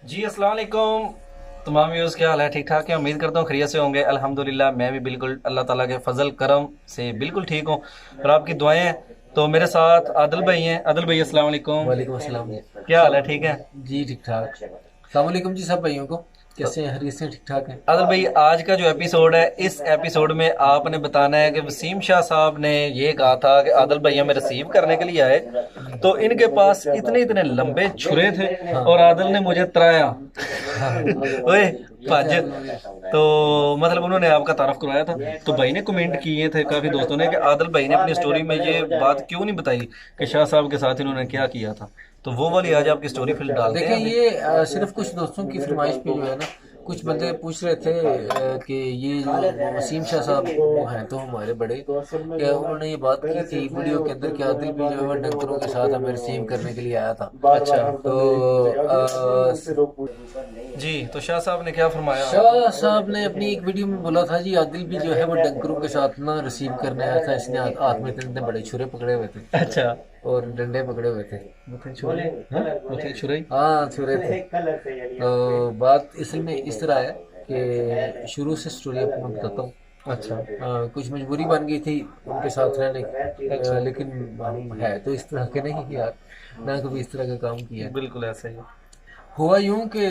जी अस्सलाम वालेकुम। तमाम व्यूज़ क्या हाल है? ठीक ठाक है, उम्मीद करता हूँ खैरियत से होंगे। अल्हम्दुलिल्लाह मैं भी बिल्कुल अल्लाह ताला के फजल करम से बिल्कुल ठीक हूँ और आपकी दुआएं हैं। तो मेरे साथ आदिल भाई हैं। आदिल भाई अस्सलाम वालेकुम। वालेकुम अस्सलाम। क्या हाल है? सब ठीक है। जी ठीक ठाक। सलाम वालेकुम जी सब भाइयों को। तो कैसे हैं? हरीत से ठीक ठाक हैं? आदिल भाई, आज का जो एपिसोड है, इस एपिसोड में आपने बताना है कि वसीम शाह साहब ने ये कहा था कि आदिल भाई हमें रिसीव करने के लिए आए, तो इनके पास इतने इतने लंबे छुरे थे हाँ और आदिल ने मुझे तराया। हाँ। ओए वैसे भज। आदिल भाई। तो मतलब उन्होंने आपका तारफ करवाया था। तो भाई ने कमेंट किए थे काफी दोस्तों ने कि आदिल भाई ने अपनी स्टोरी में ये बात क्यों नहीं बताई कि शाह साहब के साथ इन्होंने क्या किया था। तो वो वाली आज आपकी स्टोरी फिर डालते देखिए हैं अभी। ये सिर्फ कुछ दोस्तों की फरमाइश पे जो है ना, कुछ बंदे पूछ रहे थे कि ये जो वसीम शाह साहब वो हैं तो हमारे बड़े, क्या उन्होंने ये बात की थी वीडियो के अंदर कि आदिल भी जो है वो डंकरों के साथ हमें रिसीव करने के लिए आया था। अच्छा। तो जी, तो शाह साहब ने क्या फरमाया? शाह साहब ने अपनी एक वीडियो में बोला था जी आदिल भी जो है वो डंकरों के साथ ना रिसीव करने आया था। इसने हाथ में इतने इतने बड़े छुरे पकड़े हुए थे अच्छा। और डंडे पकड़े हुए थे। मुझे छुरे। हाँ? मुझे छुराई। हाँ छुरे थे। तो बात इसी में इस तरह है कि शुरू से स्टोरी आपको मैं बताता हूँ। अच्छा। कुछ मजबूरी बन गई थी उनके साथ रहने की, अच्छा। लेकिन हम है तो इस तरह के नहीं यार, ना कभी इस तरह का काम किया है। बिल्कुल ऐसा ही है। हुआ यूं कि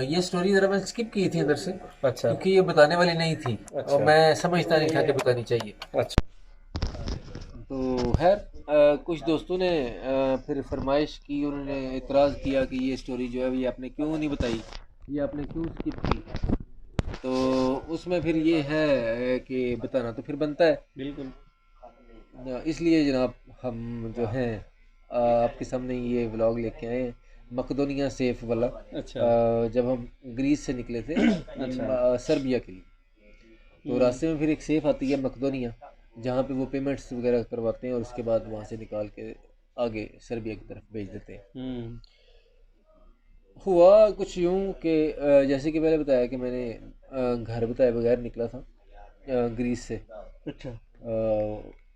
ये स्टोरी ज़रा मैं स्किप की थी अंदर से, अच्छा। क्योंकि ये बताने वाली नहीं थी और अच्छा। मैं समझता नहीं था कि बतानी चाहिए। अच्छा। तो खैर कुछ दोस्तों ने फिर फरमाइश की, उन्होंने इतराज़ किया कि ये स्टोरी जो है ये आपने क्यों नहीं बताई, ये आपने क्यों स्किप की। तो उसमें फिर ये है कि बताना तो फिर बनता है। बिल्कुल। इसलिए जनाब हम जो हैं आपके सामने ये व्लॉग लेके आए हैं, मकदोनिया सेफ वाला। अच्छा। जब हम ग्रीस से निकले थे अच्छा। सर्बिया के लिए, तो रास्ते में फिर एक सेफ आती है मकदोनिया, जहाँ पे वो पेमेंट्स वगैरह करवाते हैं और उसके बाद वहाँ से निकाल के आगे सर्बिया की तरफ भेज देते हैं। हम्म। हुआ कुछ यूं कि जैसे कि मैंने बताया कि मैंने घर बताए बगैर निकला था ग्रीस से। अच्छा।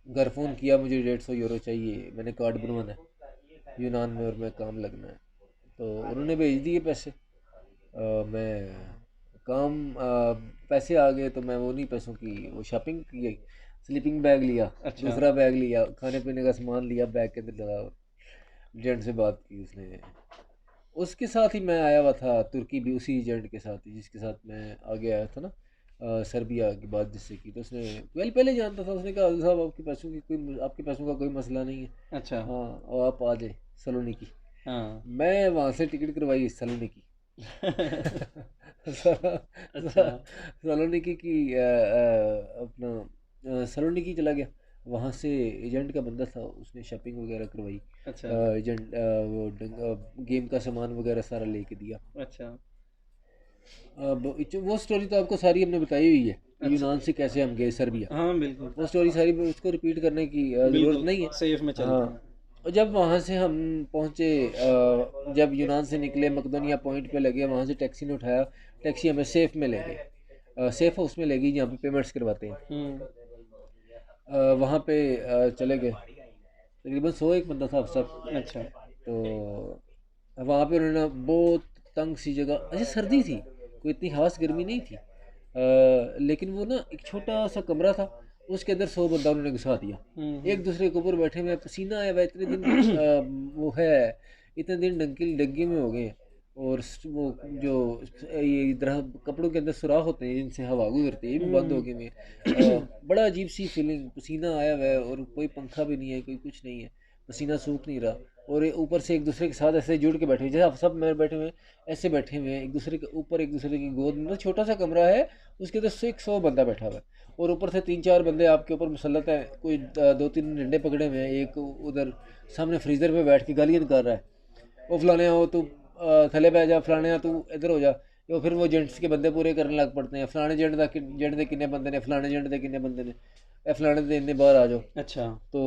घर फ़ोन किया, मुझे 150 यूरो चाहिए, मैंने कार्ड बनवाना है यूनान में और मैं काम लगना है। तो उन्होंने भेज दिए पैसे। मैं काम पैसे आ गए तो मैं वो नहीं पैसों की वो शॉपिंग की गई। स्लीपिंग बैग लिया, अच्छा। दूसरा बैग लिया, खाने पीने का सामान लिया बैग के अंदर लगा। एजेंट से बात की उसने, उसके साथ ही मैं आया हुआ था तुर्की भी, उसी एजेंट के साथ ही जिसके साथ मैं आगे आया था ना सर्बिया की बात जिससे की। तो उसने पहले पहले जानता था, उसने कहा "अब्दुल साहब आपके पैसों का कोई मसला नहीं है, अच्छा। हाँ और आप आ जाए सलोनिकी"। हाँ। मैं वहाँ से टिकट करवाई सलोनिकी। अच्छा। सलोनिकी की अपना सलोनिकी चला गया। वहाँ से एजेंट का बंदा था, उसने शॉपिंग वगैरह करवाई। अच्छा। एजेंट गेम का सामान वगैरह सारा लेके दिया। अच्छा। अब वो स्टोरी तो आपको सारी हमने बताई हुई है कि अच्छा। यूनान से कैसे हम गए सर्बिया। हाँ बिल्कुल। वो स्टोरी सारी उसको रिपीट करने की ज़रूरत बिल्कुल। नहीं है। सेफ में हाँ। चलते हैं। और जब वहाँ से हम पहुँचे, जब यूनान से निकले मकदोनिया पॉइंट पे लगे, वहाँ से टैक्सी ने उठाया, टैक्सी हमें सेफ में ले गई, सेफ हाउस में ले गई जहाँ पे पेमेंट्स करवाते हैं। हम्म। वहाँ पे चले गए, तकरीबन 101 बंदा था सब। अच्छा। तो वहाँ पे उन्होंने बहुत तंग सी जगह, अच्छा सर्दी थी, कोई इतनी खास गर्मी नहीं थी, लेकिन वो ना एक छोटा सा कमरा था, उसके अंदर 100 बंदा उन्होंने घुसा दिया। एक दूसरे के ऊपर बैठे हुए, पसीना आया हुआ इतने दिन, वो है इतने दिन डंकी डंगी में हो गए हैं। और वो जो ये कपड़ों के अंदर सुराख होते हैं जिनसे हवा गुजरती है, ये भी बंद हो गए हैं। बड़ा अजीब सी फीलिंग, पसीना आया हुआ है और कोई पंखा भी नहीं है, कोई कुछ नहीं है, पसीना सूख नहीं रहा। और ये ऊपर से एक दूसरे के साथ ऐसे जुड़ के बैठे हुए, जैसे आप सब मेरे बैठे हुए हैं ऐसे बैठे हुए हैं एक दूसरे के ऊपर, एक दूसरे की गोद में। मतलब छोटा सा कमरा है, उसके अंदर से 100 बंदा बैठा हुआ है और ऊपर से 3-4 बंदे आपके ऊपर मुसल्लत है, कोई 2-3 डंडे पकड़े हुए हैं, एक उधर सामने फ्रीजर पे बैठ के गालियाँ निकाल रहा है, वो फलाने हो तू थले बह जा, फलाने तू इधर हो जा। तो फिर वो जेंट्स के बंदे पूरे करने लग पड़ते हैं, फलाने जेंट दे किन्ने बंदे ने, फलाने जेंट दे किन्ने बंदे ने, ए फलाने दे इन्ने बाहर आ जाओ। अच्छा। तो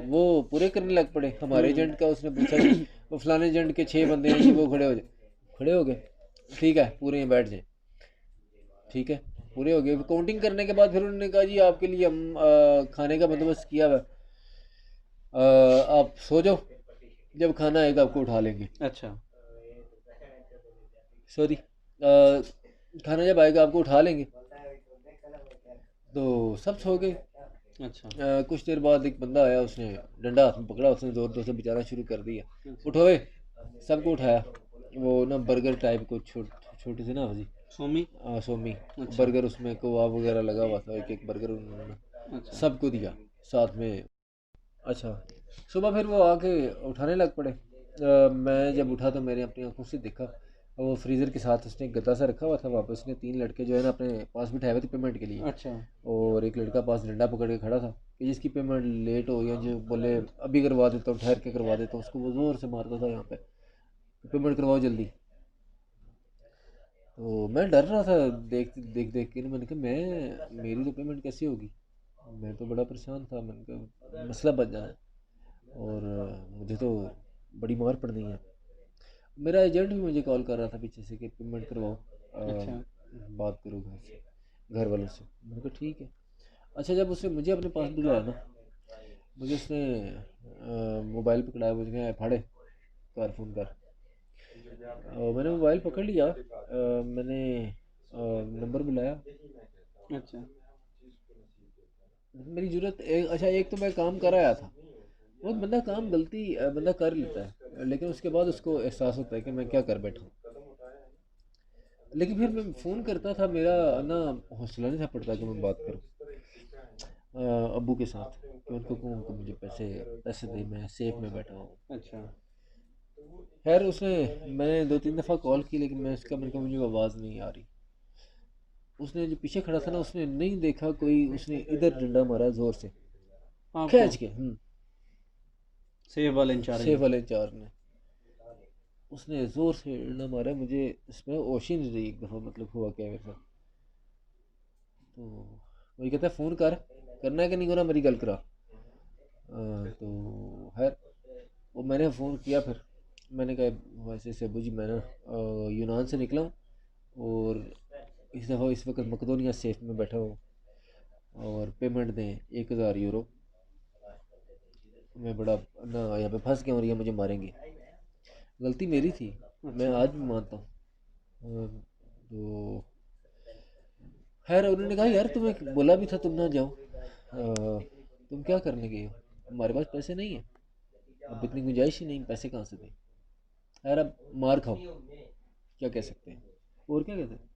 वो पूरे करने लग पड़े। हमारे हम्म। एजेंट का उसने पूछा जी वो फलाने एजेंट के 6 बंदे हैं जी, वो खड़े हो जाए। खड़े हो गए, ठीक है पूरे यहाँ बैठ जाए, ठीक है पूरे हो गए। काउंटिंग करने के बाद फिर उन्होंने कहा जी आपके लिए हम खाने का बंदोबस्त किया हुआ है, आप सो जाओ, जब खाना आएगा आपको उठा लेंगे। अच्छा। सॉरी, खाना जब आएगा आपको उठा लेंगे। तो सब सो गए। अच्छा। कुछ देर बाद एक बंदा आया, उसने डंडा हाथ में पकड़ा, उसने ज़ोर ज़ोर से बजाना शुरू कर दिया। अच्छा। उठो ए, सबको उठाया। वो ना बर्गर टाइप को छोटी सी ना जी, सोमी। सोमी अच्छा। बर्गर, उसमें कबाब वगैरह लगा हुआ था, एक एक बर्गर उन्होंने अच्छा। सबको दिया साथ में। अच्छा, सुबह फिर वो आके उठाने लग पड़े। मैं जब उठा तो मैंने अपनी आंखों से देखा, वो फ्रीज़र के साथ उसने एक गद्दा सा रखा हुआ था, वहाँ पे उसने 3 लड़के जो है ना अपने पास बिठाए हुए थे पेमेंट के लिए। अच्छा। और एक लड़का पास डंडा पकड़ के खड़ा था कि जिसकी पेमेंट लेट हो या जो बोले अभी करवा देता हूँ, ठहर के करवा देता हूँ, उसको वो ज़ोर से मारता था यहाँ पे, पेमेंट करवाओ जल्दी। तो मैं डर रहा था देख देख देख के ना, मैंने कहा मैं मेरी तो पेमेंट कैसे होगी। मैं तो बड़ा परेशान था, मैंने कहा मसला बन जाना है और मुझे तो बड़ी मार पड़नी है। मेरा एजेंट भी मुझे कॉल कर रहा था पीछे से कि पेमेंट करवाओ, अच्छा। बात करो घर से, घर वालों से। मैंने कहा ठीक है। अच्छा, जब उसने मुझे अपने पास बुलाया ना, मुझे उसने मोबाइल पकड़ाया, मुझे कहा फाड़े कर फ़ोन कर। मैंने मोबाइल पकड़ लिया, मैंने नंबर बुलाया। अच्छा। मेरी जरूरत अच्छा, एक तो मैं काम कर आया था। वो बंदा काम गलती बंदा कर लेता है, लेकिन उसके बाद उसको एहसास होता है कि मैं क्या कर बैठा हूँ। लेकिन फिर मैं फ़ोन करता था, मेरा ना हौसला नहीं था पड़ता कि मैं बात करूँ अब्बू के साथ, कि उनको कहूँ कि मुझे पैसे पैसे दे, मैं सेफ में बैठा हूँ। अच्छा। खैर उसने, मैंने 2-3 दफ़ा कॉल की, लेकिन मैं उसका मैंने कहा मुझे आवाज़ नहीं आ रही। उसने जो पीछे खड़ा था ना, उसने नहीं देखा कोई, उसने इधर डंडा मारा ज़ोर से, आपको खींच के। सेव वाले इंचार्ज सेफ ने। वाले इंचार्ज ने, उसने ज़ोर से डंडा मारा, मुझे इसमें होश ही नहीं रही एक दफ़ा, मतलब हुआ क्या मेरे साथ। तो वही कहता है फ़ोन कर, करना है कि नहीं करना, मेरी गल करा। तो खैर वो मैंने फ़ोन किया, फिर मैंने कहा वैसे से अबू जी मैं ना यूनान से निकला हूँ और इस दफ़ा इस वक्त मकदोनिया सेफ में बैठा हूँ और पेमेंट दें 1000 यूरो। मैं बड़ा ना यहाँ पे फंस गया और ये मुझे मारेंगे। गलती मेरी थी, मैं अच्छा। आज भी मानता हूँ। तो खैर उन्होंने कहा यार तुम्हें बोला भी था तुम ना जाओ, तुम क्या करने गए हो, हमारे पास पैसे नहीं है, अब इतनी गुंजाइश ही नहीं, पैसे कहाँ से दें। यार अब मार खाओ, क्या कह सकते हैं, और क्या कहते हैं।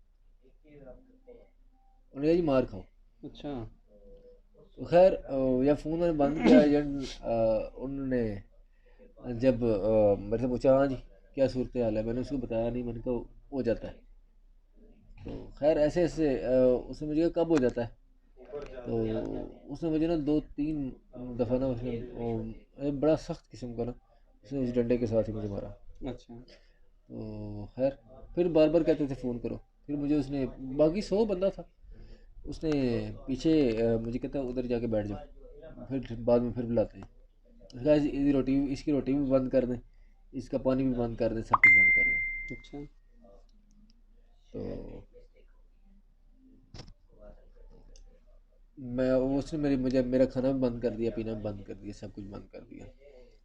उन्होंने कहा जी मार खाओ। अच्छा। तो खैर या फ़ोन मैंने बंद किया, एजेंट उन्होंने जब मेरे से पूछा हाँ जी क्या सूरत हाल है, मैंने उसको बताया नहीं, मैंने कहा हो जाता है। तो खैर ऐसे ऐसे उसने मुझे कहा कब हो जाता है। तो उसने मुझे ना 2-3 दफ़ा ना उसने बड़ा सख्त किस्म का ना, उसने उस डंडे के साथ ही मुझे मारा। अच्छा। तो खैर फिर बार बार कहते थे फ़ोन करो, फिर मुझे उसने, बाकी 100 बंदा था, उसने पीछे मुझे कहता उधर जाके बैठ जाओ, फिर बाद में फिर बुलाते हैं। उसने कहा इसकी रोटी, इसकी रोटी भी बंद कर दें, इसका पानी भी बंद कर दें, सब कुछ बंद कर दें। अच्छा। तो मैं, उसने मेरी मुझे मेरा खाना भी बंद कर दिया, पीना भी बंद कर दिया, सब कुछ बंद कर दिया।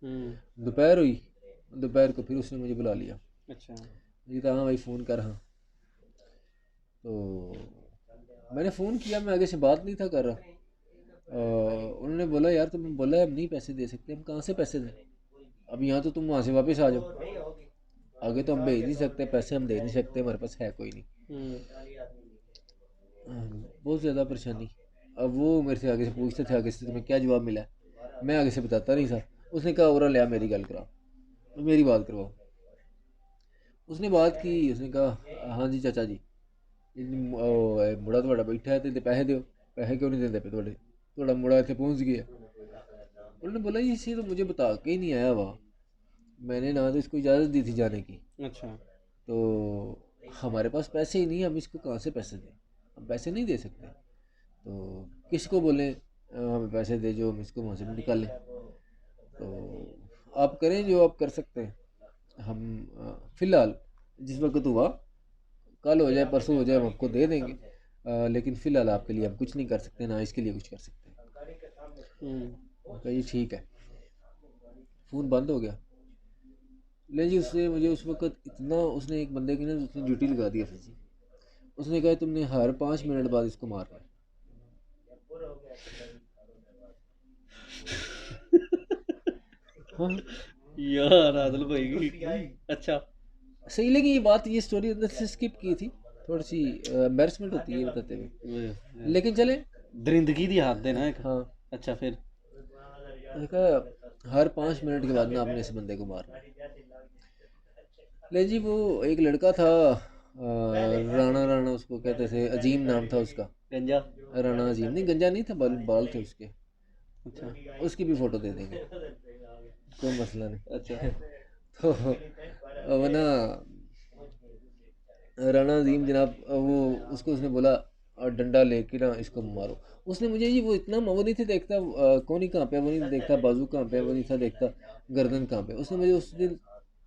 हम्म। दोपहर हुई, दोपहर को फिर उसने मुझे बुला लिया। अच्छा। मुझे कहा हाँ भाई फ़ोन कर, हाँ। तो मैंने फ़ोन किया, मैं आगे से बात नहीं था कर रहा। उन्होंने बोला यार तुमने बोला है हम नहीं पैसे दे सकते, हम कहाँ से पैसे दें, अब यहाँ तो तुम वहाँ से वापस आ जाओ, आगे तो हम भेज नहीं सकते पैसे, हम दे नहीं सकते, हमारे पास है कोई नहीं। हम्म। बहुत ज़्यादा परेशानी। अब वो मेरे से आगे से पूछते थे आगे से तुम्हें क्या जवाब मिला है, मैं आगे से बताता नहीं था। उसने कहा और लिया मेरी गल कराओ, मेरी बात करवाओ। उसने बात की, उसने कहा हाँ जी चाचा जी, मुड़ा थोड़ा बैठा है तो पैसे दो, पैसे क्यों नहीं देते पे थोड़े, थोड़ा मुड़ा इतने पहुँच गया। उन्होंने बोला जी इसी तो मुझे बता के ही नहीं आया वहाँ, मैंने ना तो इसको इजाज़त दी थी जाने की, अच्छा। तो हमारे पास पैसे ही नहीं, हम इसको कहाँ से पैसे दें, हम पैसे नहीं दे सकते। तो किसको बोलें हमें पैसे दे जो हम इसको वहाँ से भी निकाल लें। तो आप करें जो आप कर सकते हैं, हम फ़िलहाल जिस वक्त हुआ, कल हो जाए परसों हो जाए हम आपको दे देंगे, लेकिन फ़िलहाल आपके लिए हम कुछ नहीं कर सकते, ना इसके लिए कुछ कर सकते हैं। हम्म। कहा जी ठीक है। फ़ोन बंद हो गया। लेकिन जी उसने मुझे उस वक्त इतना, उसने एक बंदे की ना उसने ड्यूटी लगा दी एफएसजी। उसने कहा तुमने हर 5 मिनट बाद इसको मारना है। हाँ यार आदिल भाई की अच्छा। सही, लेकिन ये बात, ये स्टोरी अंदर से स्किप की थी, थोड़ी सी एम्बेरसमेंट होती है ये बताते हुए, लेकिन चले। दरिंदगी दी हाथ देना एक। हाँ, अच्छा फिर। उसने कहा हर 5 मिनट के बाद ना आपने इस बंदे को मारना है। ले जी वो एक लड़का था, राणा राणा उसको कहते थे, अजीम नाम था उसका। गंजा। राणा अजीम नहीं, गंजा नहीं था, बाल बाल थे उसके। अच्छा। उसकी भी फोटो दे देंगे, कोई मसला नहीं। अच्छा। तो वो ना राणा अजीम जनाब, वो उसको उसने बोला डंडा लेके ना इसको मारो। उसने मुझे ये वो इतना वो नहीं था देखता, कौन ही कहाँ पे है, वो नहीं देखता बाजू कहाँ पे है, वो नहीं था देखता गर्दन कहाँ पे है। उसने मुझे उस दिन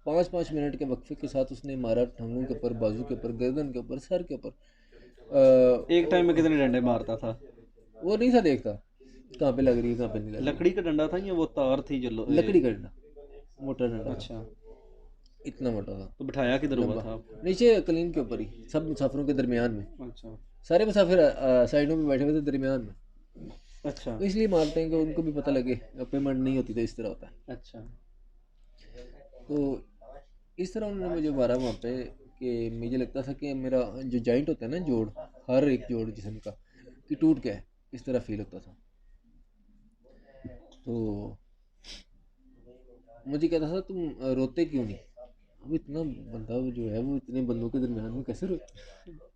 5-5 मिनट के वक्फे के साथ उसने मारा, टांगों के ऊपर, बाजू के ऊपर, गर्दन के ऊपर, सर के ऊपर। एक टाइम में कितने डंडे मारता था? वो नहीं था देखता कहाँ पे लग रही है, कहाँ पे नहीं लग लकड़ी रही। का डंडा था या वो तार थी जो लकड़ी का डंडा, मोटा डंडा था, अच्छा। इतना मोटा था, तो बिठाया किधर हुआ लंबा, था? नीचे कलीन के ऊपर ही, सब मुसाफिरों के दरमियान में। अच्छा। सारे मुसाफिर साइडों में बैठे हुए थे, दरमियान में। अच्छा। तो इसलिए मारते हैं कि उनको भी पता लगे, पेमेंट नहीं होती तो इस तरह होता है। अच्छा। तो इस तरह उन्होंने मुझे मारा वहाँ पे कि मुझे लगता था कि मेरा जो जॉइंट होता है ना, जोड़, हर एक जोड़ जिस्म का, कि टूट गया है, इस तरह फील होता था। तो मुझे कहता था तुम रोते क्यों नहीं। अब इतना बंदा जो है वो इतने बंदों के दरमियान में कैसे रो,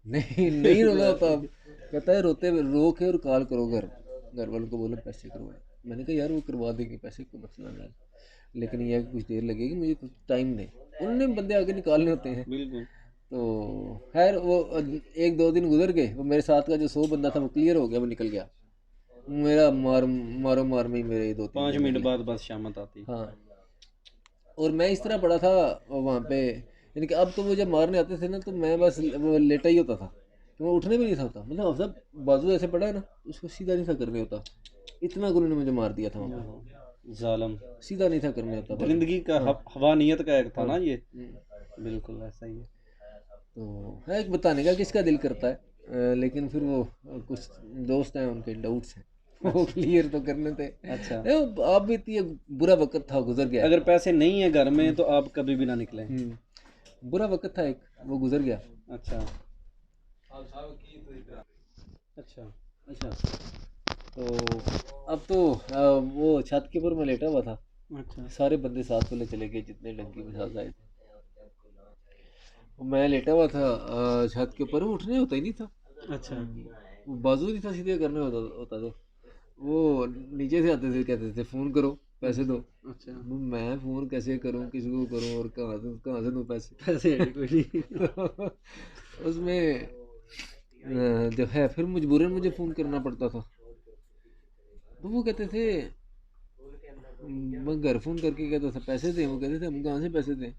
नहीं नहीं रोना होता। अब कहता है रोते रो के और कॉल करो घर वालों को, बोलो पैसे करवाए। मैंने कहा यार वो करवा देंगे, पैसे कोई मसला नहीं, लेकिन यह है कि कुछ देर लगेगी, मुझे कुछ टाइम दें। उन्होंने बंदे आगे निकालने होते हैं। बिल्कुल। तो खैर वो 1-2 दिन गुजर गए, वो मेरे साथ का जो 100 बंदा था वो क्लियर हो गया, वो निकल गया। मेरा मारो मार में ही मेरे 2-3 दिन 5 मिनट निकले। बाद बस शामत आती। हाँ, और मैं इस तरह पड़ा था वहाँ पे, यानी कि अब तो वो जब मारने आते थे ना तो मैं बस वो लेटा ही होता था, तो मैं उठने भी नहीं था होता, मतलब अफजल बाजू ऐसे पड़ा है ना, उसको सीधा नहीं था करने होता, इतना गुरु ने मुझे मार दिया था वहाँ पे, जालम। सीधा नहीं था करने होता बाजू। दरिंदगी का हाँ हवानियत का एक था हाँ। ना ये। बिल्कुल ऐसा ही है। तो है एक बताने का किसका दिल करता है, लेकिन फिर वो कुछ दोस्त हैं उनके डाउट्स हैं, वो अच्छा। क्लियर तो करने थे। अच्छा। आप भी इतनी बुरा वक्त था, गुजर गया। अगर पैसे नहीं है घर में तो आप कभी भी ना निकलें। बुरा वक्त था एक, वो गुजर गया। अच्छा। अच्छा। अच्छा, तो अब तो वो छत के ऊपर मैं लेटा हुआ था, अच्छा। सारे बंदे साथ वाले चले गए जितने डंकी में साथ आए थे। मैं लेटा हुआ था छत के ऊपर, वो उठने होता ही नहीं था, अच्छा। वो बाजू नहीं था सीधे करने होता तो वो नीचे से आते थे, कहते थे फ़ोन करो पैसे दो। अच्छा। मैं फ़ोन कैसे करूं, किसको करूं, और कहाँ से दूं पैसे। पैसे है कोई नहीं। तो उसमें जो है फिर मजबूरन मुझे फ़ोन करना पड़ता था। तो वो कहते थे, मैं घर फ़ोन करके कहता था पैसे दें, वो कहते थे हम कहाँ से पैसे दें,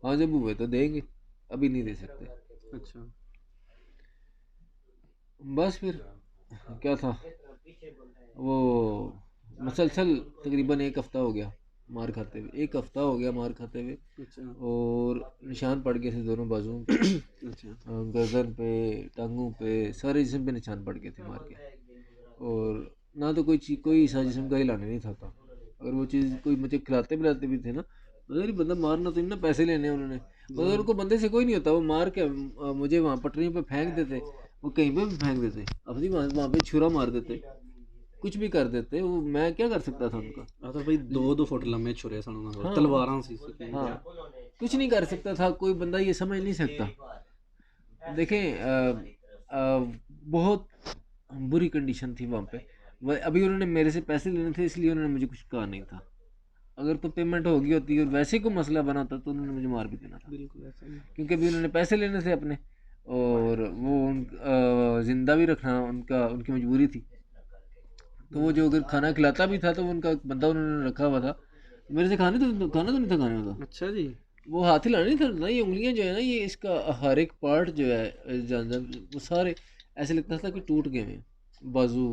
हाँ जब हुए तो देंगे, अभी नहीं दे सकते। अच्छा। बस फिर क्या था, वो मसलसल तकरीबन 1 हफ़्ता हो गया मार खाते हुए, 1 हफ़्ता हो गया मार खाते हुए, अच्छा। और निशान पड़ गए थे दोनों बाजुओं पे, अच्छा। गर्दन पे, टांगों पे, सारे जिस्म पे निशान पड़ गए थे मार के। और ना तो कोई चीज़, कोई हिस्सा जिस्म का हिलाने नहीं था। अगर वो चीज़ कोई मुझे खिलाते पिलाते भी थे ना, अगर ये बंदा मारना तो इतना पैसे लेने हैं उन्होंने, मगर उनको बंदे से कोई नहीं होता, वो मार के मुझे वहाँ पटरियों पे फेंक देते, वो कहीं पे भी फेंक देते, अपनी वहाँ पे छुरा मार देते, कुछ भी कर देते, वो मैं क्या कर सकता था उनका। तो भाई 2-2 फुट लंबे छुरे सन ਉਹਨਾਂ ਕੋਲ हाँ तलवारां सी। हाँ, कुछ नहीं कर सकता था, कोई बंदा ये समझ नहीं सकता। देखें बहुत बुरी कंडीशन थी वहाँ पे। अभी उन्होंने मेरे से पैसे लेने थे, इसलिए उन्होंने मुझे कुछ कहा नहीं था, अगर तो पेमेंट हो गई होती और वैसे कोई मसला बना था तो उन्होंने मुझे मार भी देना था, बिल्कुल ऐसा ही। क्योंकि अभी उन्होंने पैसे लेने थे अपने, और वो जिंदा भी रखना उनका, उनकी मजबूरी थी। तो वो जो अगर खाना खिलाता भी था तो उनका बंदा उन्होंने रखा हुआ था, मेरे से खाना तो नहीं था खाने में। अच्छा जी। वो हाथ हिलाना नहीं था ना, ये उंगलियां जो है ना, ये इसका हर एक पार्ट जो है जानवर, वो सारे ऐसे लगता था कि टूट गए हैं, बाजू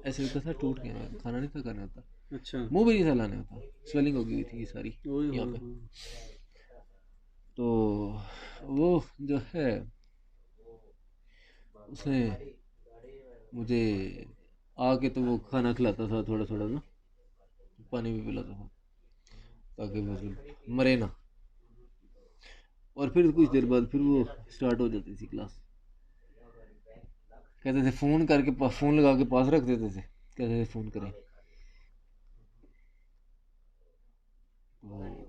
ऐसे लगता था टूट गए हैं, खाना नहीं था करना होता। अच्छा। मुंह भी नहीं था लाने होता, स्वेलिंग हो गई थी ये सारी ओए यहाँ होए पे। होए। तो वो जो है उसने मुझे आके तो वो खाना खिलाता था थोड़ा थोड़ा ना, पानी भी पिलाता था ताकि मतलब मरे ना। और फिर कुछ देर बाद फिर वो स्टार्ट हो जाती थी क्लास। कहते थे फ़ोन करके फ़ोन लगा के पास रख देते थे, कहते थे फ़ोन करें। तो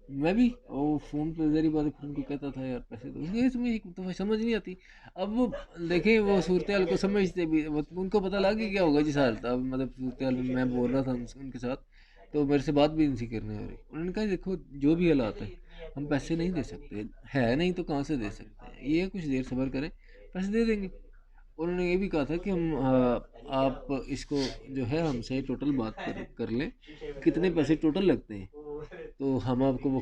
मैं भी वो फ़ोन पे जरी बात फिर उनको कहता था यार पैसे दो, ये तुम्हें एक तो समझ नहीं आती। अब वो देखें वो सूरत हाल को समझते भी, उनको पता लग गया क्या होगा जिस हाल था, मतलब सूरत हाल में मैं बोल रहा था उनके साथ, तो मेरे से बात भी नहीं थी करने हो रही। उन्होंने कहा देखो जो भी हालात है हम पैसे नहीं दे सकते, है नहीं तो कहाँ से दे सकते हैं, ये कुछ देर सब्र करें पैसे दे देंगे। उन्होंने ये भी कहा था कि हम आप इसको जो है हमसे टोटल बात कर लें कितने पैसे टोटल लगते हैं, तो हम आपको वो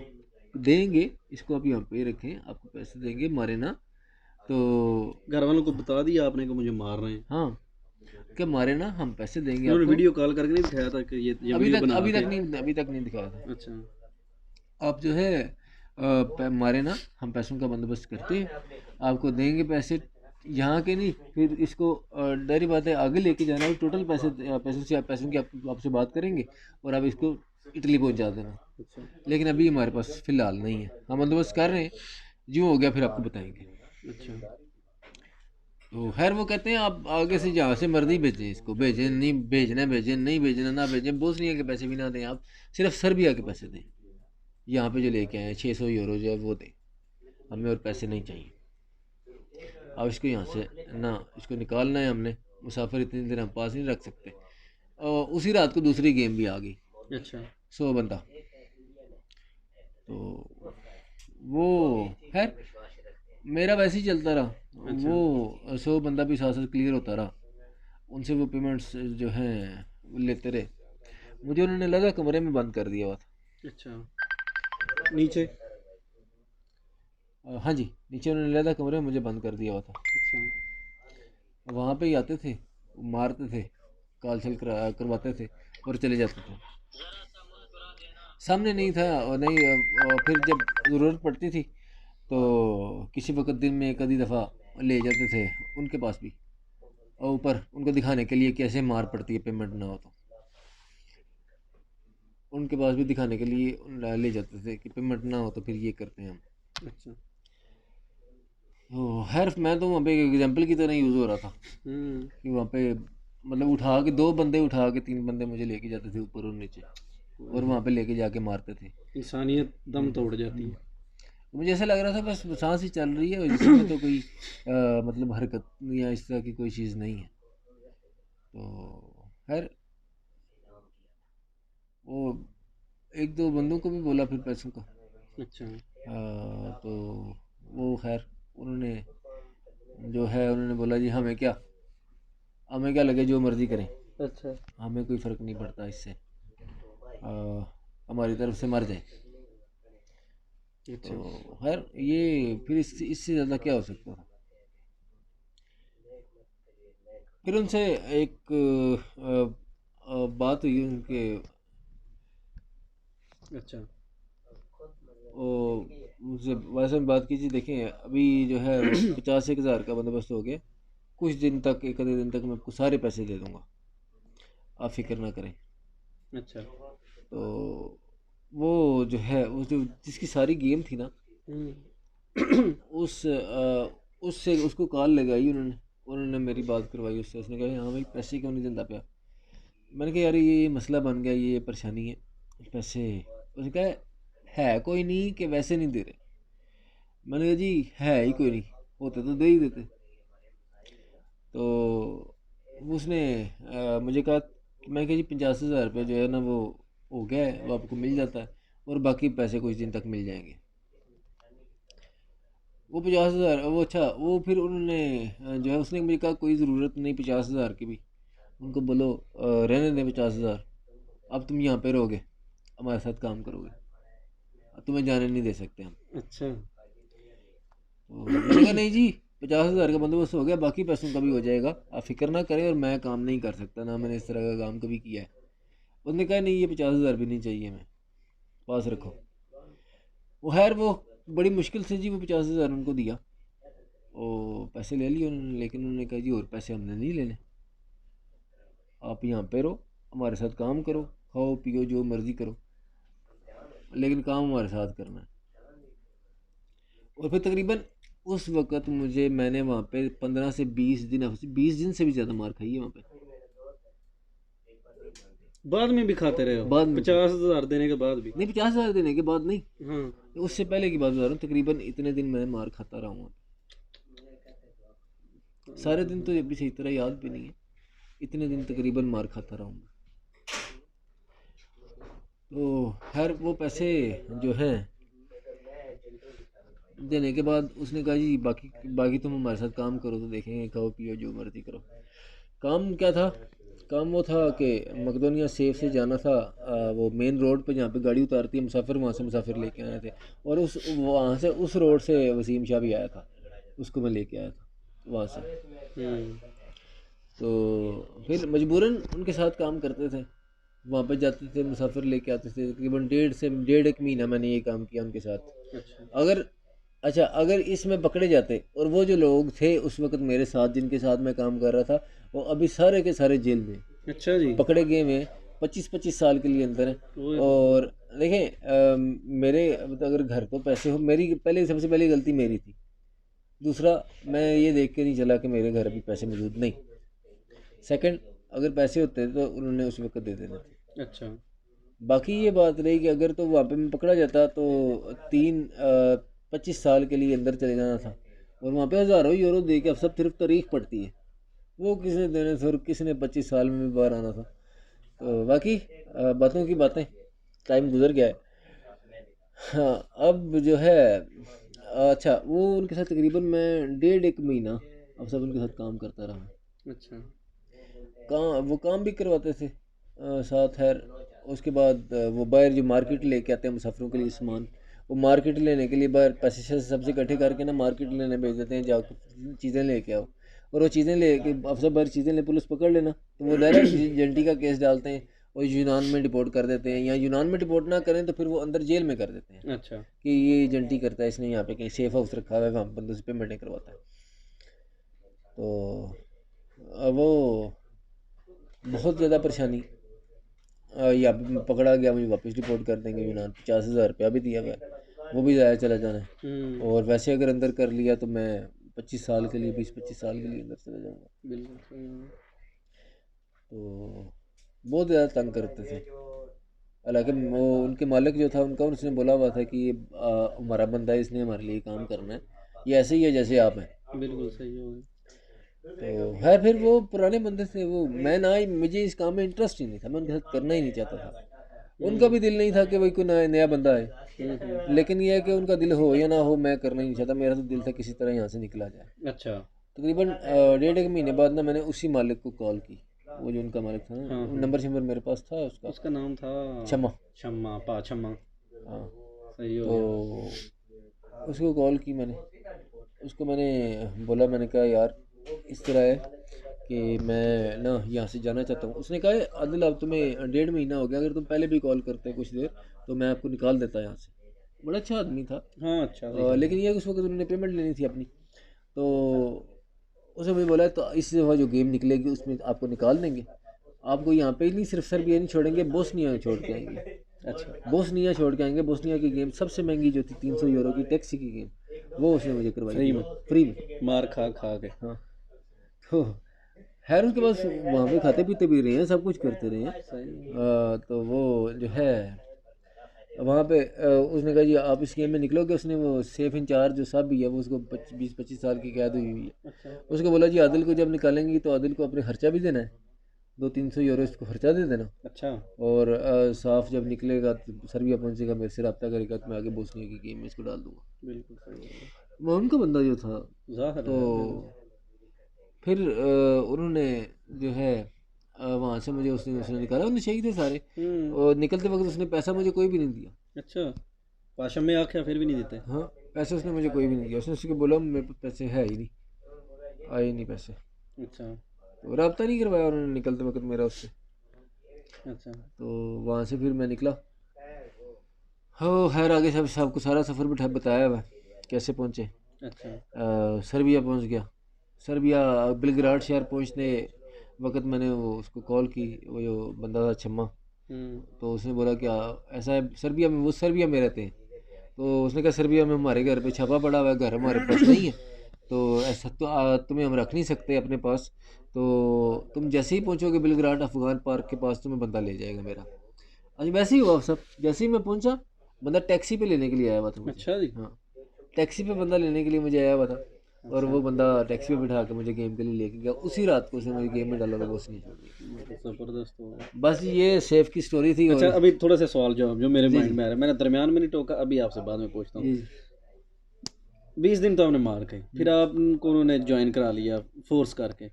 देंगे, इसको आप यहाँ पे रखें, आपको पैसे देंगे मारे ना। तो घर वालों को बता दिया आपने कि मुझे मार रहे हैं? हाँ, क्या मारे ना हम पैसे देंगे उन्होंने आपको। वीडियो कॉल करके नहीं दिखाया था कि ये वीडियो बना के? अभी तक नहीं दिखाया था। अच्छा। आप जो है मारे ना हम पैसों का बंदोबस्त करते हैं, आपको देंगे पैसे यहाँ के नहीं, फिर इसको डरी बात है आगे लेके जाना है, टोटल पैसों की आपसे बात करेंगे और आप इसको इटली पहुँचा देना। अच्छा। लेकिन अभी हमारे पास फ़िलहाल नहीं है, हम बंदोबस्त कर रहे हैं, जो हो गया फिर आपको बताएंगे। अच्छा। तो खैर वो कहते हैं आप आगे से जहाँ से मर्जी भेजें, इसको भेजें नहीं भेजना भेजें, नहीं भेजना ना भेजें, बोस्निया के पैसे भी ना दें, आप सिर्फ सर्बिया के पैसे दें। यहाँ पे जो लेके आए हैं 600 यूरो जो है वो दें, हमें और पैसे नहीं चाहिए। अब इसको यहाँ से ना इसको निकालना है हमने, मुसाफिर इतनी देर हम पास नहीं रख सकते। और उसी रात को दूसरी गेम भी आ गई, अच्छा। 100 बंदा। तो वो खैर मेरा वैसे ही चलता रहा, अच्छा। वो 100 बंदा भी साथ साथ क्लियर होता रहा, उनसे वो पेमेंट्स जो हैं वो लेते रहे। मुझे उन्होंने लगा कमरे में बंद कर दिया हुआ था। अच्छा। नीचे? हाँ जी, नीचे उन्होंने लगा कमरे में मुझे बंद कर दिया हुआ था। अच्छा। वहाँ पे ही आते थे, मारते थे, काल छल करवाते थे और चले जाते थे। सामने नहीं था और नहीं फिर जब ज़रूरत पड़ती थी तो किसी वक्त दिन में एक आधी दफ़ा ले जाते थे उनके पास भी, और ऊपर उनको दिखाने के लिए कैसे मार पड़ती है पेमेंट ना हो तो, उनके पास भी दिखाने के लिए ले जाते थे कि पेमेंट ना हो तो फिर ये करते हैं हम। अच्छा। तो खैर मैं तो वहाँ पे एग्जाम्पल की तरह यूज़ हो रहा था कि वहाँ पे मतलब उठा के 2 बंदे उठा के 3 बंदे मुझे लेके जाते थे ऊपर और नीचे, और वहाँ पे लेके जाके मारते थे। इंसानियत दम तोड़ जाती है। मुझे ऐसा लग रहा था बस सांस ही चल रही है और जिसमें तो कोई मतलब हरकत या इस तरह की कोई चीज़ नहीं है। तो खैर वो एक दो बंदों को भी बोला फिर पैसों का। अच्छा। तो वो खैर उन्होंने जो है उन्होंने बोला जी हमें क्या लगे जो मर्ज़ी करें, अच्छा। हमें कोई फ़र्क नहीं पड़ता इससे, हमारी तरफ से मर जाए। अच्छा। तो खैर ये फिर इससे ज़्यादा क्या हो सकता था। फिर उनसे एक बात हुई उनके, अच्छा। वो मुझसे वैसे में बात की जी देखें अभी जो है वो 50 एक हज़ार का बंदोबस्त हो गया, कुछ दिन तक एक आधे दिन तक मैं आपको सारे पैसे दे दूंगा, आप फिक्र ना करें। अच्छा। तो वो जो है वो जो जिसकी सारी गेम थी ना उससे उसको कॉल लगाई उन्होंने, उन्होंने मेरी बात करवाई उससे, उसने कहा हाँ भाई पैसे क्यों नहीं देता पाया। मैंने कहा यार ये मसला बन गया, ये परेशानी है पैसे। उसने कहा है कोई नहीं कि वैसे नहीं दे रहे। मैंने कहा जी है ही कोई नहीं, होते तो दे ही देते। तो उसने मुझे कहा, मैं कहा जी 50,000 रुपये जो है ना वो हो गया है, वो आपको मिल जाता है और बाकी पैसे कुछ दिन तक मिल जाएंगे। वो 50,000 वो अच्छा वो फिर उन्होंने जो है उसने मुझे कहा कोई ज़रूरत नहीं 50,000 की भी, उनको बोलो रहने दें 50,000, अब तुम यहाँ पे रहोगे हमारे साथ काम करोगे, तुम्हें जाने नहीं दे सकते हम। अच्छा। तो मैंने कहा नहीं जी 50,000 का बंदोबस्त हो गया, बाकी पैसों का भी हो जाएगा, आप फिक्र ना करें, और मैं काम नहीं कर सकता ना मैंने इस तरह का काम कभी किया है, उसने कहा नहीं, ये 50,000 भी नहीं चाहिए, मैं पास रखो। वो खैर वो बड़ी मुश्किल से जी वो 50,000 उनको दिया, वो पैसे ले लिए उन्होंने, लेकिन उन्होंने कहा जी और पैसे हमने नहीं लेने, आप यहाँ पे रहो, हमारे साथ काम करो, खाओ पियो जो मर्ज़ी करो, लेकिन काम हमारे साथ करना है। और फिर तकरीबन उस वक़्त मैंने वहाँ पे 15 से 20 दिन से भी ज़्यादा मार खाई है वहाँ पे। बाद में भी खाते रहे हो? बाद में 50,000 देने के बाद भी? नहीं, 50,000 देने के बाद नहीं, हाँ। उससे पहले की बात बता रहा हूँ। तकरीबन इतने दिन मैं मार खाता रहा हूँ, सारे दिन तो अभी सही तरह याद भी नहीं है, इतने दिन तकरीबन मार खाता रहा हूँ। तो खैर वो पैसे जो हैं देने के बाद उसने कहा जी बाकी बाकी तुम हमारे साथ काम करो तो देखेंगे, खाओ पियो जो मर्ज़ी करो। काम क्या था? काम वो था कि मकदोनिया सेफ से जाना था, वो मेन रोड पे जहाँ पे गाड़ी उतारती है मुसाफिर, वहाँ से मुसाफिर लेके आए थे, और उस वहाँ से उस रोड से वसीम शाह भी आया था, उसको मैं लेके आया था वहाँ से। तो फिर मजबूरन उनके साथ काम करते थे, वहाँ पे जाते थे, मुसाफिर लेके आते थे। तकरीबन 1.5 महीना मैंने ये काम किया उनके साथ। अच्छा। अगर इसमें पकड़े जाते, और वो जो लोग थे उस वक्त मेरे साथ जिनके साथ मैं काम कर रहा था, वो अभी सारे के सारे जेल में अच्छा जी। पकड़े गए में 25-25 साल के लिए अंदर हैं। ओए। और देखें मेरे अगर घर तो पैसे हो, मेरी पहले सबसे पहली गलती मेरी थी। दूसरा, मैं ये देख के नहीं चला कि मेरे घर अभी पैसे मौजूद नहीं। सेकंड, अगर पैसे होते तो उन्होंने उस वक्त दे देने थे। अच्छा। बाकी ये बात रही कि अगर तो वहाँ पे मैं पकड़ा जाता तो 25 साल के लिए अंदर चले जाना था, और वहाँ पे हज़ारों यूरो दे के अब सब सिर्फ तारीख पड़ती है, वो किसने देने थे, और किसने 25 साल में भी बाहर आना था। तो बाकी बातों की बातें, टाइम गुजर गया है। हाँ, अब जो है अच्छा, वो उनके साथ तकरीबन मैं 1.5 महीना अब सब उनके साथ काम करता रहा। अच्छा। वो काम भी करवाते थे साथ। खैर उसके बाद वो बाहर जो मार्केट लेके आते हैं मुसाफिरों के लिए सामान, वो मार्केट लेने के लिए बाहर पैसे सबसे इकट्ठे करके ना मार्केट लेने भेज देते हैं, जाकर चीज़ें लेके आओ। और वो चीज़ें लेके अफसर बाहर चीज़ें ले, पुलिस पकड़ लेना तो वो डायरेक्ट जंटी का केस डालते हैं और यूनान में डिपोर्ट कर देते हैं, या यूनान में डिपोर्ट ना करें तो फिर वो अंदर जेल में कर देते हैं अच्छा। कि ये जंटी करता है, इसने यहाँ पे कहीं सेफ हाउस रखा हुआ है, वहाँ बंदों से पेमेंटें करवाता है। तो वो बहुत ज़्यादा परेशानी, या पकड़ा गया मुझे वापस रिपोर्ट कर देंगे यूनान, 50,000 रुपया भी दिया हुआ है, वो भी ज़ाया चला जाना है। और वैसे अगर अंदर कर लिया तो मैं 25 साल के लिए 20-25 साल के लिए अंदर चला जाऊँगा। बिल्कुल सही है। तो बहुत ज़्यादा तंग करते थे। हालांकि वो उनके मालिक जो था उनका, उसने बोला हुआ था कि ये हमारा बंदा है, इसने हमारे लिए काम करना है, ये ऐसे ही है जैसे आप हैं। बिल्कुल सही हो गया। तो है फिर वो पुराने बंदे थे वो, मैं ना ही, मुझे इस काम में इंटरेस्ट ही नहीं था, मैं उनके साथ करना ही नहीं चाहता था। उनका भी दिल नहीं था कि भाई कोई नया बंदा है, लेकिन ये है कि उनका दिल हो या ना हो, मैं करना ही नहीं चाहता। मेरा तो दिल था किसी तरह यहाँ से निकला जाए। अच्छा। तकरीबन 1.5 महीने बाद ना मैंने उसी मालिक को कॉल की, वो जो उनका मालिक था ना, हाँ, हाँ। नंबर मेरे पास था उसका, उसका नाम था क्षमा। क्षमा, क्षमा। हाँ, सही हो तो गया। उसको कॉल की मैंने, उसको मैंने बोला, मैंने कहा यार इस तरह है कि मैं ना यहाँ से जाना चाहता हूँ। उसने कहा आदिल अब तुम्हें 1.5 महीना हो गया, अगर तुम पहले भी कॉल करते कुछ देर तो मैं आपको निकाल देता यहाँ से। बड़ा अच्छा आदमी था। हाँ, अच्छा। लेकिन ये उस वक्त उन्होंने पेमेंट लेनी थी अपनी, तो उसने मुझे बोला तो इस दफ़ा जो गेम निकलेगी उसमें आपको निकाल देंगे, आपको यहाँ पे ही नहीं सिर्फ सर्बिया नहीं छोड़ेंगे, बोस्निया छोड़ के आएंगे। अच्छा। बोस्निया छोड़ के आएंगे। बोस्निया की गेम सबसे महंगी जो थी 300 यूरो की टैक्सी की गेम, वो उसने मुझे करवाई फ्री में? फ्री में। मार खा के। हाँ, तो खैर उसके पास वहाँ पे खाते पीते भी रहे हैं, सब कुछ करते रहे हैं। सही। तो वो जो है वहाँ पे उसने कहा जी आप इस गेम में निकलोगे। उसने वो सेफ इंचार्ज जो साहब भी है, वो उसको 20-25 साल की कैद हुई हुई है। अच्छा। उसको बोला जी आदिल को जब निकालेंगी तो आदिल को अपने खर्चा भी देना है, 200-300 यूरो इसको खर्चा दे देना, अच्छा। और साफ जब निकलेगा तो सर्बिया पहुंचेगा, मेरे से रब्ता करेगा तो मैं आगे बोस्निया की गेम में इसको डाल दूंगा। बिल्कुल सही है। वो उनका बंदा जो था, ज़ाहिर तो है। फिर उन्होंने जो है वहाँ से मुझे उसने निकाला। वो नशेई थे सारे, और निकलते वक्त उसने पैसा मुझे कोई भी नहीं दिया। अच्छा। पाशा में आके फिर भी नहीं देते? हाँ, पैसे उसने मुझे कोई भी नहीं दिया। उसने उसको बोला मेरे पास पैसे है ही नहीं, आए नहीं पैसे, अच्छा। तो रब्ता नहीं करवाया उन्होंने निकलते वक्त मेरा उससे। अच्छा। तो वहाँ से फिर मैं निकला। हो खैर आगे सब सबको सारा सफ़र बिठा बताया हुआ है, कैसे पहुँचे। अच्छा। सर्बिया पहुँच गया। सर्बिया बेलग्राड शहर पहुँचने वक्त मैंने वो उसको कॉल की, वो जो बंदा था छम्मा, तो उसने बोला कि ऐसा है सर्बिया में, वो सर्बिया में रहते हैं, तो उसने कहा सर्बिया में हमारे घर पे छापा पड़ा हुआ है, घर हमारे पास नहीं है, तो ऐसा तो तुम्हें हम रख नहीं सकते अपने पास, तो तुम जैसे ही पहुँचोगे बेलग्राड अफगान पार्क के पास तुम्हें बंदा ले जाएगा मेरा। अच्छा वैसे ही हुआ सब। जैसे ही मैं पहुंचा, बंदा टैक्सी पे लेने के लिए आया हुआ था मुझे। अच्छा जी। हाँ, टैक्सी पे बंदा लेने के लिए मुझे आया हुआ था, और अच्छा। वो बंदा टैक्सी पे बिठा के मुझे गेम के लिए लेके गया। उसी रात को उसने मुझे गेम में डाला था, वो उसने छोड़ दिया। ज़बरदस्त हो गया। बस ये सेफ की स्टोरी थी। अच्छा, और अभी थोड़ा सा सवाल जवाब जो मेरे जी माइंड जी में आ रहा है, मैंने दरमियान में नहीं टोका, अभी आपसे बाद में पूछता हूँ। जी जी 20 दिन तो आपने मार के, फिर आपको उन्होंने ज्वाइन करा लिया फोर्स करके,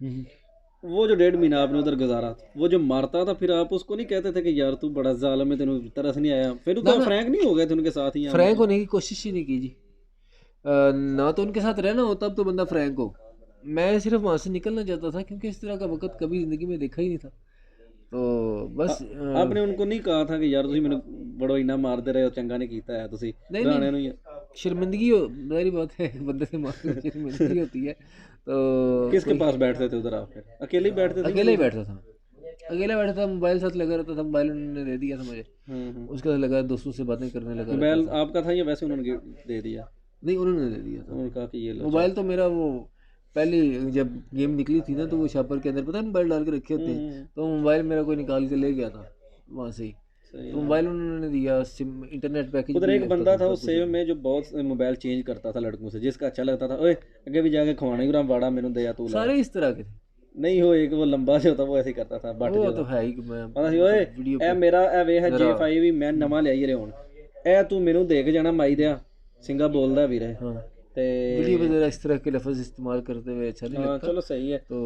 वो जो 1.5 महीना आपने उधर गुजारा, वो जो मारता था, फिर आप उसको नहीं कहते थे कि यार तू बड़ा जालिम है, तेनू तरस नहीं आया? फिर ना तो ना, फ्रैंक नहीं हो गए थे उनके साथ ही यहाँ फ्रैंक मतलब? होने की कोशिश ही नहीं की जी। ना तो उनके साथ रहना हो तब तो बंदा फ्रैंक हो। मैं सिर्फ वहाँ से निकलना चाहता था, क्योंकि इस तरह का वक्त कभी ज़िंदगी में देखा ही नहीं था। तो बस आपने उनको नहीं कहा था कि यार तुम मैंने बड़ो इना मारते रहे हो, चंगा नहीं कीता है तुसी नहीं राणे नहीं, नु ही? शर्मिंदगी हो, जाहिर बात है, बंदे से मारने में शर्मिंदगी होती है। तो किसके कोई पास बैठते थे उधर आप? फिर अकेले ही बैठते थे अकेला ही उधर? बैठता था, अकेला बैठा था, मोबाइल साथ लगा रहता था। मोबाइल उन्होंने दे दिया था मुझे, उसके साथ लगा दोस्तों से बातें करने लगा रहता मोबाइल था। आपका था या वैसे उन्होंने दे दिया? नहीं, उन्होंने दे दिया था। उन्होंने कहा कि ये लो मोबाइल तो मेरा वो पहली जब गेम निकली थी ना, तो वो शॉपर के अंदर पता है मोबाइल डाल के रखे होते हैं, तो मोबाइल मेरा कोई निकाल के ले गया था वहाँ से ही। सही तो है। मोबाइल उन्होंने दिया, सिम इंटरनेट पैकेज उधर भी एक एक्स्ट्रा बंदा था, था सब उस कुछ सेव था। में जो बहुत मोबाइल चेंज करता था लड़कों से, जिसका अच्छा लगता था, ओए अगे भी जाके खवाना ही बाड़ा मैनू दे या तू ला। सारे इस तरह के थे। नहीं, हो एक वो लंबा जो था वो ऐसे ही करता था, बट वो जो तो था है ही कि मैं पता सी, वो तो ओए वीडियो ए पे मेरा ए वे है जरा J5 भी मैं नवा ले आई रे हुन, ए तू मेनू दे के जाना माई दिया सिंगा बोलदा वीरे हाँ, ते। वीडियो पे जरा इस तरह के लफ्ज़ इस्तेमाल करते हुए अच्छा नहीं हाँ लगता। चलो सही है। तो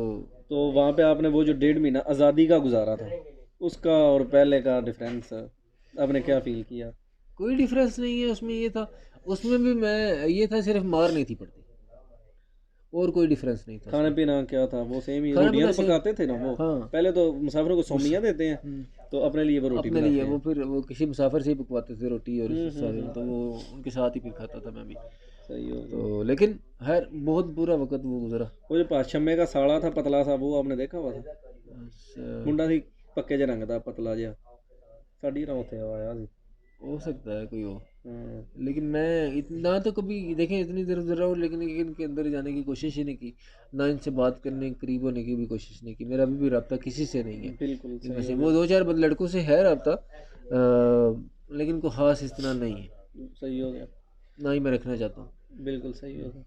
तो वहाँ पे आपने वो जो 1.5 महीना आज़ादी का गुजारा था, उसका और पहले का डिफरेंस आपने क्या फील किया? कोई डिफरेंस नहीं है उसमें। ये था, उसमें भी मैं, ये था सिर्फ मार नहीं थी पड़ती, और कोई डिफरेंस नहीं था खाने उसमें। पीना क्या था? वो सेम ही खाना रोटियां पीना तो से पकाते थे ना वो? हाँ, पहले तो मुसाफिरों को सौमियां देते हैं, हम्म, तो अपने लिए वो रोटी अपने लिए बनाते वो हैं। फिर वो किसी मुसाफिर से ही पकवाते थे रोटी और सारे, हम्म। तो वो उनके साथ ही फिर खाता था मैं भी। सही हो गया। तो लेकिन खैर बहुत बुरा वक्त वो गुजरा। वो जो पाशम्मे का साड़ा था पतला सा, वो आपने देखा हुआ था? बस, मुंडा सी पक्के जे रंग दा पतला जिहा, साडी ना उत्थे आया सी। हो सकता है कोई हो, हम्म। लेकिन मैं इतना तो कभी देखें इतनी देर उधर रहा हूँ, लेकिन इनके अंदर जाने की कोशिश ही नहीं की, ना इनसे बात करने करीब होने की भी कोशिश नहीं की। मेरा अभी भी रब्ता किसी से नहीं है बिल्कुल इनमें सही से। हो वो दो चार लड़कों से है रब्ता, लेकिन कोई ख़ास इस तरह नहीं है, गया, सही हो गया। ना ही मैं रखना चाहता हूँ। बिल्कुल सही हो गया।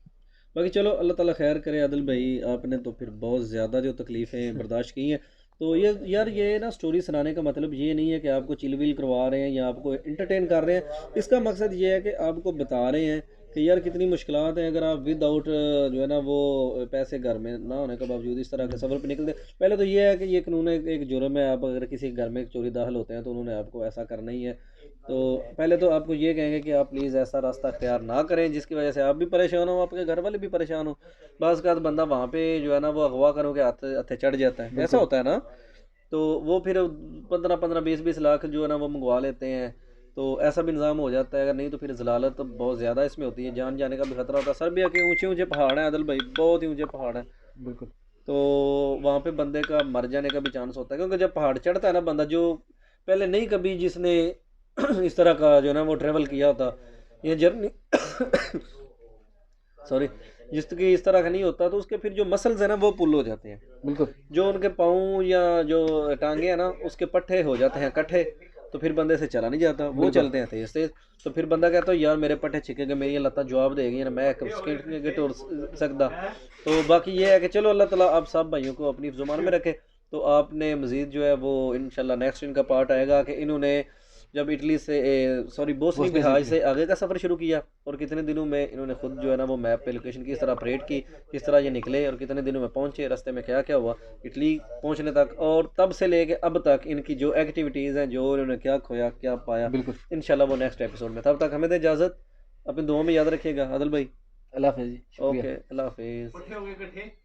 बाकी चलो अल्लाह ताला खैर करे। आदिल भाई आपने तो फिर बहुत ज़्यादा जो तकलीफ़ें बर्दाश्त की हैं, तो ये यार ये ना स्टोरी सुनाने का मतलब ये नहीं है कि आपको चिलविल करवा रहे हैं या आपको इंटरटेन कर रहे हैं। इसका मकसद ये है कि आपको बता रहे हैं कि यार कितनी मुश्किलात हैं अगर आप विदाउट जो है ना वो पैसे घर में ना होने के बावजूद इस तरह के सफ़र पर निकलते। पहले तो ये है कि ये कानून एक जुर्म है, आप अगर किसी घर में चोरी दाखिल होते हैं तो उन्होंने आपको ऐसा करना ही है। तो पहले तो आपको ये कहेंगे कि आप प्लीज़ ऐसा रास्ता अख्तियार ना करें जिसकी वजह से आप भी परेशान हो, आपके घर वाले भी परेशान हो। बाज़ का बंदा वहाँ पे जो है ना वो अगवा करोगे हाथ हथे चढ़ जाता है, ऐसा होता है ना। तो वो फिर 15-15 20-20 लाख जो है ना वो मंगवा लेते हैं, तो ऐसा भी निज़ाम हो जाता है। अगर नहीं तो फिर जलालत तो बहुत ज़्यादा इसमें होती है, जान जाने का भी खतरा होता है। सर्बिया के ऊंचे ऊंचे पहाड़ हैं आदिल भाई, बहुत ही ऊंचे पहाड़ हैं। बिल्कुल। तो वहाँ पे बंदे का मर जाने का भी चांस होता है, क्योंकि जब पहाड़ चढ़ता है ना बंदा, जो पहले नहीं कभी जिसने इस तरह का जो है ना वो ट्रेवल किया होता, ये जर्नी सॉरी, जिसकी इस तरह का नहीं होता, तो उसके फिर जो मसल्स हैं ना वो पुल हो जाते हैं। बिल्कुल। जो उनके पाँव या जो टांगे हैं ना उसके पट्टे हो जाते हैं कट्ठे, तो फिर बंदे से चला नहीं जाता। वो चलते हैं तेज तेज, तो फिर बंदा कहता है यार मेरे पट्टे छिकेंगे, मेरी लत्ता जवाब देगी ना, मैं टूर सकता। तो बाकी ये है कि चलो अल्लाह ताला आप सब भाइयों को अपनी जुबान में रखे। तो आपने मज़ीद जो है वो इंशाल्लाह नेक्स्ट इनका पार्ट आएगा कि इन्होंने जब इटली से सॉरी बोस्नी बिहार से आगे का सफ़र शुरू किया और कितने दिनों में इन्होंने खुद जो है ना वो मैप पे लोकेशन किस तरह अपडेट की, किस तरह ये निकले और कितने दिनों में पहुंचे, रास्ते में क्या क्या हुआ इटली पहुंचने तक, और तब से लेके अब तक इनकी जो एक्टिविटीज़ हैं, जो इन्होंने क्या खोया क्या पाया, बिल्कुल। इंशाल्लाह वो नेक्स्ट एपिसोड में। तब तक हमें दे इजाज़त, अपनी दुआ में याद रखिएगा आदिल भाई। अल्लाह हाफ़िज़ जी, शुक्रिया। ओके, अल्लाह हाफिज़।